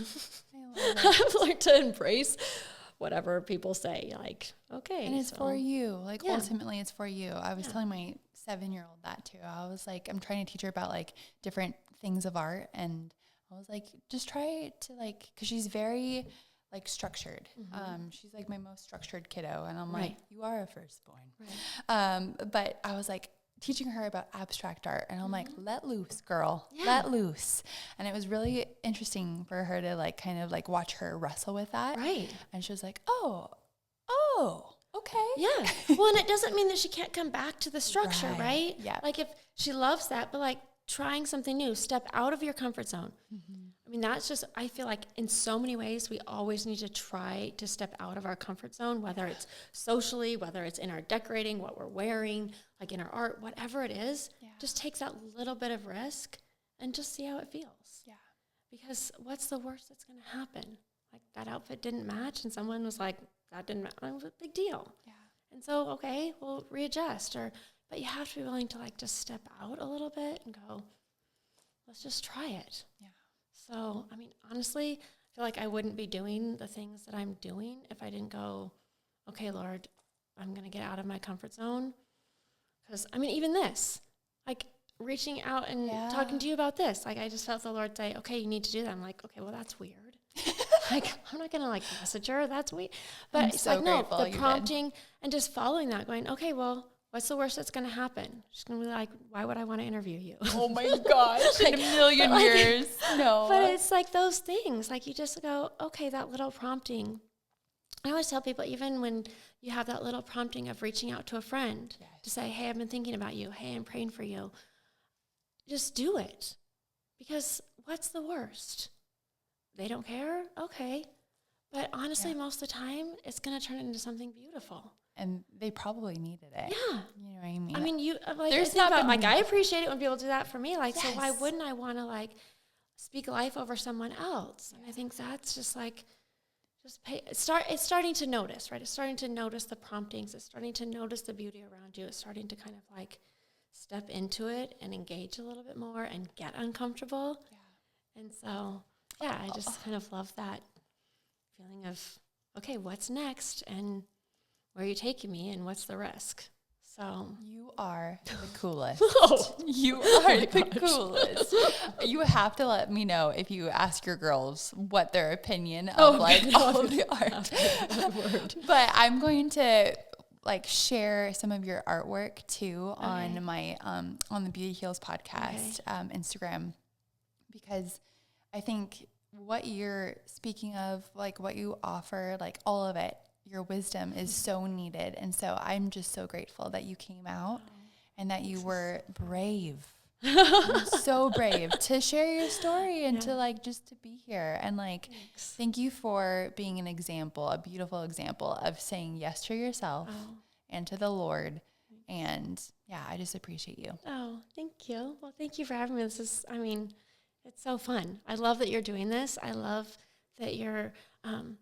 love it. I've learned to embrace whatever people say. Like, okay. And it's for you. Like, ultimately, it's for you. I was telling my 7-year-old that, too. I was like, I'm trying to teach her about, like, different things of art. And I was like, just try to, like, because she's very like structured. She's like my most structured kiddo. And I'm like, you are a firstborn. Right. But I was like teaching her about abstract art, and I'm like, let loose, girl, let loose. And it was really interesting for her to like kind of like watch her wrestle with that. Right. And she was like, oh, okay. Yeah. Well, and it doesn't mean that she can't come back to the structure, right? Yeah. Like if she loves that, but like trying something new, step out of your comfort zone. I mean, that's just, I feel like in so many ways, we always need to try to step out of our comfort zone, whether it's socially, whether it's in our decorating, what we're wearing, like in our art, whatever it is, just take that little bit of risk and just see how it feels. Yeah. Because what's the worst that's going to happen? Like that outfit didn't match and someone was like, that didn't match. It was a big deal. Yeah. And so, okay, we'll readjust. But you have to be willing to like just step out a little bit and go, let's just try it. Yeah. So, I mean, honestly, I feel like I wouldn't be doing the things that I'm doing if I didn't go, okay, Lord, I'm going to get out of my comfort zone. Because, I mean, even this, like reaching out and talking to you about this, like I just felt the Lord say, okay, you need to do that. I'm like, okay, well, that's weird. Like, I'm not going to like message her. That's weird. But I'm it's so like, no, grateful the prompting and just following that going, okay, well, what's the worst that's going to happen? She's going to be like, why would I want to interview you? Oh my gosh, in a million years. No. But it's like those things. Like you just go, okay, that little prompting. I always tell people, even when you have that little prompting of reaching out to a friend to say, hey, I've been thinking about you. Hey, I'm praying for you. Just do it. Because what's the worst? they don't care. Okay. But honestly, most of the time, it's going to turn into something beautiful. And they probably needed it. Yeah. You know what I mean? I mean, you like, There's I think about, not like, I appreciate it when people do that for me. Like, so why Yes. wouldn't I want to, like, speak life over someone else? And I think that's just, like, it's starting to notice, right? It's starting to notice the promptings. It's starting to notice the beauty around you. It's starting to kind of, like, step into it and engage a little bit more and get uncomfortable. Yeah. And so, yeah, I just kind of love that feeling of, okay, what's next? And where are you taking me, and what's the risk? So you are the coolest. Oh. You are the coolest. You have to let me know if you ask your girls what their opinion of like all of the art. But I'm going to like share some of your artwork too on my on the Beauty Heals podcast Instagram, because I think what you're speaking of, like what you offer, like all of it, your wisdom is so needed. And so I'm just so grateful that you came out and that you were brave. So brave to share your story and to like just to be here. And like, thank you for being an example, a beautiful example of saying yes to yourself and to the Lord. And yeah, I just appreciate you. Oh, thank you. Well, thank you for having me. This is, I mean, it's so fun. I love that you're doing this. I love that you're,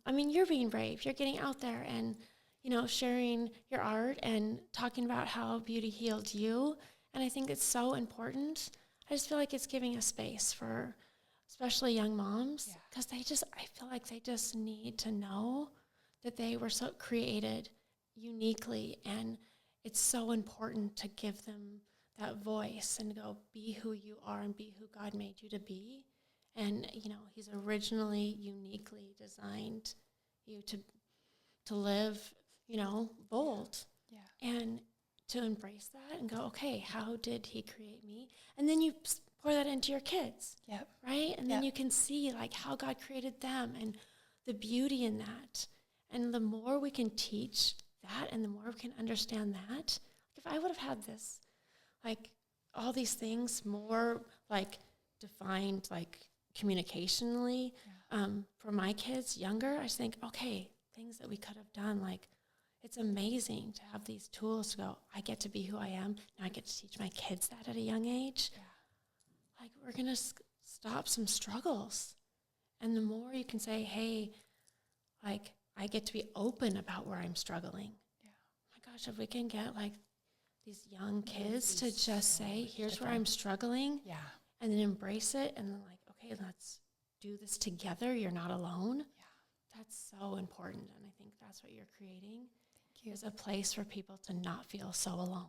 you're being brave. You're getting out there and, you know, sharing your art and talking about how beauty healed you. And I think it's so important. I just feel like it's giving a space for especially young moms, because I feel like they just need to know that they were so created uniquely, and it's so important to give them that voice and go, be who you are and be who God made you to be. And, you know, he's originally uniquely designed you to live, you know, bold. Yeah. And to embrace that and go, okay, how did he create me? And then you pour that into your kids. Yep. Right? And then you can see, like, how God created them and the beauty in that. And the more we can teach that and the more we can understand that, if I would have had this, like, all these things more, like, defined, like, communicationally for my kids younger, I just think, okay, things that we could have done, like, it's amazing to have these tools to go, I get to be who I am. Now I get to teach my kids that at a young age. Yeah. Like, we're going to stop some struggles. And the more you can say, hey, like, I get to be open about where I'm struggling. Yeah. Oh my gosh, if we can get, like, these young kids to just say, here's where I'm struggling. Yeah. And then embrace it. And then, like, okay, let's do this together. You're not alone. Yeah. That's so important. And I think that's what you're creating. Is a place for people to not feel so alone.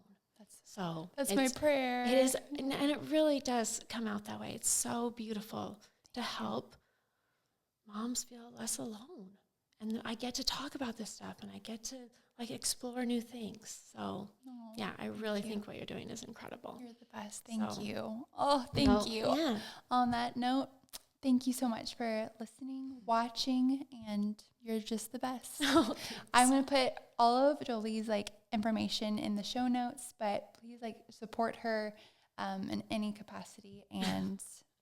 That's my prayer. It is, and it really does come out that way. It's so beautiful to help moms feel less alone. And I get to talk about this stuff, and I get to, like, explore new things. So, yeah, I really think what you're doing is incredible. You're the best. Thank you. Oh, thank you. Yeah. On that note, thank you so much for listening, watching, and you're just the best. I'm going to put all of Jolie's, like, information in the show notes, but please, like, support her in any capacity. And,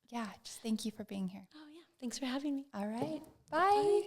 yeah, just thank you for being here. Oh, yeah. Thanks for having me. All right. Bye. Bye.